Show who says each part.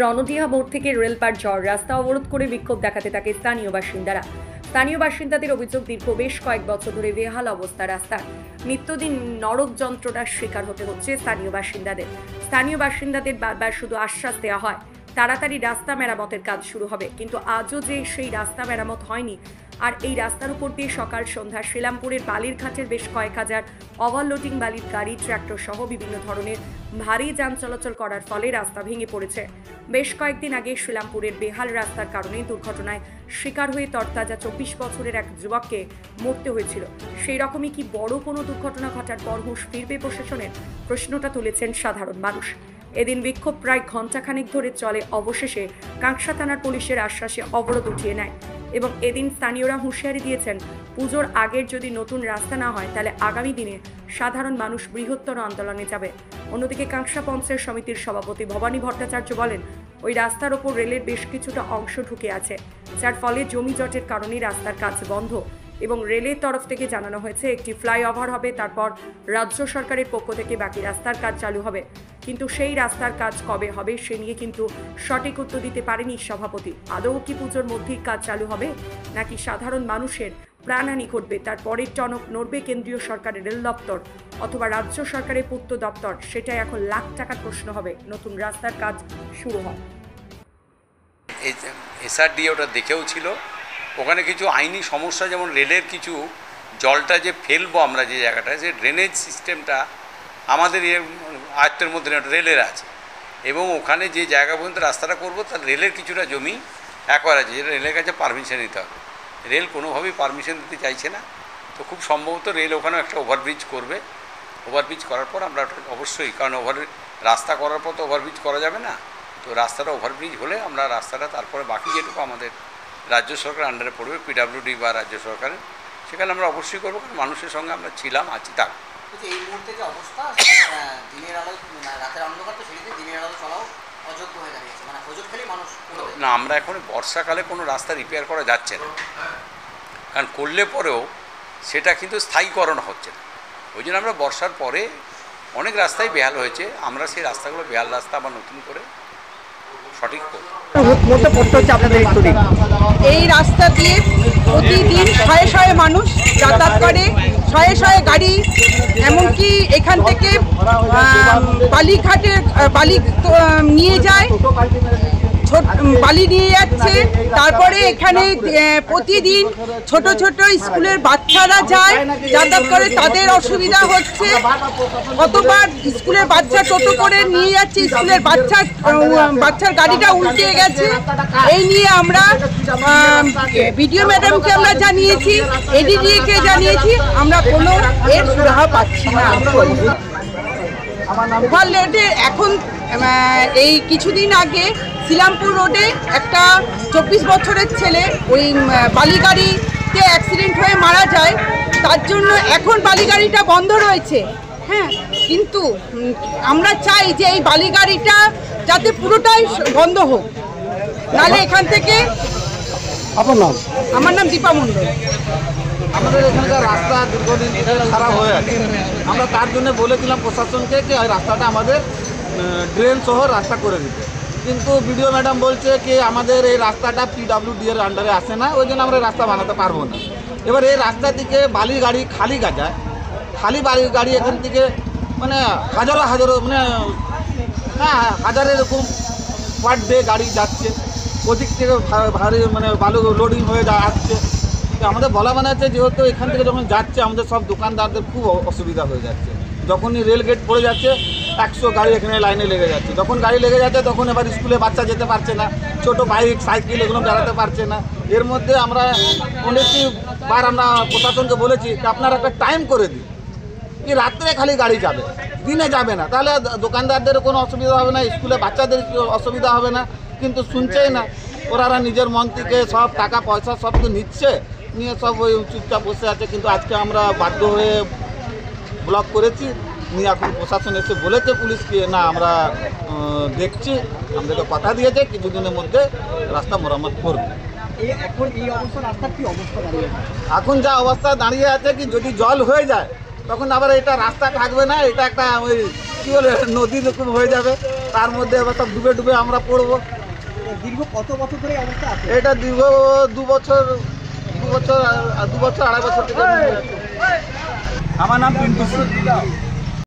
Speaker 1: রণদিয়া মোড় থেকে রেলপার ঝড় রাস্তা অবরোধ করে বিক্ষোভ দেখাতে থাকে স্থানীয় বাসিন্দারা। স্থানীয় বাসিন্দাদের অভিযোগ, দীর্ঘ বেশ কয়েক বছর ধরে বেহাল অবস্থা রাস্তার। নিত্যদিন নরক যন্ত্রণার শিকার হতে হচ্ছে স্থানীয় বাসিন্দাদের বারবার শুধু আশ্বাস দেওয়া হয় তাড়াতাড়ি রাস্তা মেরামতের কাজ শুরু হবে, কিন্তু আজও যে সেই রাস্তা মেরামত হয়নি। আর এই রাস্তার উপর দিয়ে সকাল সন্ধ্যা শিলামপুরের বালির ঘাটের বেশ কয়েক হাজার ওভারলোডিং বালির গাড়ি, ট্রাক্টর সহ বিভিন্ন ধরনের ভারী যান চলাচল করার ফলে রাস্তা ভেঙে পড়েছে। বেশ কয়েকদিন আগে শিলামপুরের বেহাল রাস্তার কারণে দুর্ঘটনায় শিকার হয়ে তরতাজা 24 বছরের এক যুবককে মরতে হয়েছিল। সেই রকমই কি বড় কোনো দুর্ঘটনা ঘটার পর হুঁশ ফিরবে প্রশাসনের? প্রশ্নটা তুলেছেন সাধারণ মানুষ। এদিন বিক্ষোভ প্রায় ঘণ্টাখানেক ধরে চলে। অবশেষে কাঁকসা থানার পুলিশের আশ্বাসে অবরোধ উঠিয়ে নেয় এবং এদিন স্থানীয়রা হুঁশিয়ারি দিয়েছেন, পুজোর আগের যদি নতুন রাস্তা না হয় তাহলে আগামী দিনে সাধারণ মানুষ বৃহত্তর আন্দোলনে যাবে। অন্যদিকে কাঁকসা পঞ্চায়েত সমিতির সভাপতি ভবানী ভট্টাচার্য বলেন, ওই রাস্তার ওপর রেলের বেশ কিছুটা অংশ ঢুকে আছে, যার ফলে জমি জটের কারণে রাস্তার কাজ বন্ধ এবং রেলের তরফ থেকে জানানো হয়েছে একটি ফ্লাইওভার হবে, তারপর রাজ্য সরকারের পক্ষ থেকে বাকি রাস্তার কাজ চালু হবে। কিন্তু সেই রাস্তার কাজ কবে হবে সে নিয়ে কিন্তু সঠিক উত্তর দিতে পারেনি সভাপতি। আদৌ কি পুজোর মধ্যেই কাজ চালু হবে নাকি সাধারণ মানুষের প্রাণহানি ঘটবে, তার পরের টনক নড়বে কেন্দ্রীয় সরকারের রেল দপ্তর অথবা রাজ্য সরকারের পূর্ত দপ্তর, সেটাই এখন লাখ টাকার প্রশ্ন হবে নতুন রাস্তার কাজ শুরু হয়।
Speaker 2: এসআরডি ওটা দেখেও ছিল, ওখানে কিছু আইনি সমস্যা, যেমন রেলের কিছু জলটা যে ফেলবো আমরা যে জায়গাটায়, যে ড্রেনেজ সিস্টেমটা আমাদের আয়ত্তের মধ্যে রেলের আছে এবং ওখানে যে জায়গা পর্যন্ত রাস্তাটা করবো তার রেলের কিছুটা জমি অ্যাকোয়ার আছে, যেটা রেলের কাছে পারমিশন নিতে হবে। রেল কোনোভাবেই পারমিশন দিতে চাইছে না। তো খুব সম্ভবত রেল ওখানেও একটা ওভারব্রিজ করবে। ওভারব্রিজ করার পর আমরা অবশ্যই, কারণ রাস্তা করার পর তো ওভারব্রিজ করা যাবে না, তো রাস্তাটা ওভারব্রিজ হলে আমরা রাস্তাটা তারপরে বাকি যেটুকু আমাদের রাজ্য সরকার আন্ডারে পড়বে, পিডাব্লিউডি বা রাজ্য সরকারের, সেখানে আমরা অবশ্যই করবো, কারণ মানুষের সঙ্গে আমরা ছিলাম, আছি। তার
Speaker 3: এই মুহূর্তে যে অবস্থা, দিনের আলো রাতের অন্ধকার, তো সেদিকে দিনের আলো চলাও অযোগ্য হয়ে দাঁড়িয়েছে, মানে সুযোগ খেলেই মানুষ
Speaker 2: না। আমরা এখন বর্ষাকালে কোনো রাস্তা রিপেয়ার করা যাচ্ছে না, কারণ করলে পরেও সেটা কিন্তু স্থায়ীকরণ হচ্ছে না। ওই জন্য আমরা বর্ষার পরে অনেক রাস্তাই বেহাল হয়েছে, আমরা সেই রাস্তাগুলো বেহাল রাস্তা আবার নতুন করে সঠিক করব।
Speaker 4: এই রাস্তা দিয়ে প্রতিদিন শয়ে শয়ে মানুষ যাতায়াত করে, শয়ে শয়ে গাড়ি, এমনকি এখান থেকে বালিঘাটে বালি নিয়ে যায়, বালি নিয়ে যাচ্ছে। তারপরে এখানে প্রতিদিন ছোট ছোট স্কুলের বাচ্চারা যায়, যাতায়াত করে, তাদের অসুবিধা হচ্ছে। কতবার স্কুলের বাচ্চা টোটো করে নিয়ে যাচ্ছে, স্কুলের বাচ্চার গাড়িটা উল্টে গেছে। এই নিয়ে আমরা বিডিও ম্যাডামকে আমরা জানিয়েছি, এডিডিকে জানিয়েছি, আমরা কোনো এর সুরাহা পাচ্ছি না। ওভারলোডে এখন এই কিছুদিন আগে শিলামপুর রোডে একটা 24 বছরের ছেলে ওই বালিগাড়িতে অ্যাক্সিডেন্ট হয়ে মারা যায়, তার জন্য এখন বালিগাড়িটা বন্ধ রয়েছে। হ্যাঁ, কিন্তু আমরা চাই যে এই বালিগাড়িটা যাতে পুরোটাই বন্ধ হোক, নাহলে এখান থেকে। আমার নাম দীপা মণ্ডল।
Speaker 5: আমাদের এখানকার রাস্তা দীর্ঘদিন খারাপ হয়ে আছে, আমরা তার জন্য বলেছিলাম প্রশাসনকে যে ওই রাস্তাটা আমাদের ড্রেন সহ রাস্তা করে দিতে, কিন্তু বিডিও ম্যাডাম বলছে কি আমাদের এই রাস্তাটা পিডাব্লিউডি এর আন্ডারে আসে না, ওই জন্য আমরা রাস্তা বানাতে পারবো না। এবার এই রাস্তা থেকে বালির গাড়ি খালি বালির গাড়ি এখান থেকে মানে হাজারো মানে হাজার এরকম পার ডে গাড়ি যাচ্ছে, ওদিক থেকে ভারী মানে বালু লোডিং হয়ে আসছে। আমাদের বলা মানে হচ্ছে যেহেতু এখান থেকে যখন যাচ্ছে আমাদের সব দোকানদারদের খুব অসুবিধা হয়ে যাচ্ছে। যখনই রেল গেট পড়ে যাচ্ছে 100 গাড়ি এখানে লাইনে লেগে যাচ্ছে, যখন গাড়ি লেগে যাচ্ছে তখন এবার স্কুলে বাচ্চা যেতে পারছে না, ছোট বাইক সাইকেল এগুলো বেড়াতে পারছে না। এর মধ্যে আমরা অনেকবার আমরা প্রশাসনকে বলেছি যে আপনারা একটা টাইম করে দিন, কি রাত্রে খালি গাড়ি যাবে, দিনে যাবে না, তাহলে দোকানদারদের কোনো অসুবিধা হবে না, স্কুলে বাচ্চাদের অসুবিধা হবে না, কিন্তু শুনছেই না। ওরা নিজের মন থেকে সব টাকা পয়সা সব তো নিচ্ছে, নিয়ে সব ওই চুপচাপ বসে আছে। কিন্তু আজকে আমরা বাধ্য হয়ে ব্লক করেছি, নিয়ে এখন প্রশাসন এসে বলেছে পুলিশকে, না আমরা দেখছি, আমাদেরকে কথা দিয়েছে কিছুদিনের মধ্যে রাস্তা মেরামত করবে। এখন যা অবস্থা দাঁড়িয়ে আছে কি যদি জল হয়ে যায় তখন আবার এটা রাস্তা থাকবে না, এটা একটা ওই কী বলে নদী রকম হয়ে যাবে। তার মধ্যে এবার সব ডুবে ডুবে আমরা পড়বো।
Speaker 3: দীর্ঘ কত বছর ধরে এই অবস্থা আছে?
Speaker 5: এটা দীর্ঘ 2 বছর 2 বছর 2 বছর 2.5 বছর থেকে।
Speaker 6: আমার নাম পিন্টু সিং।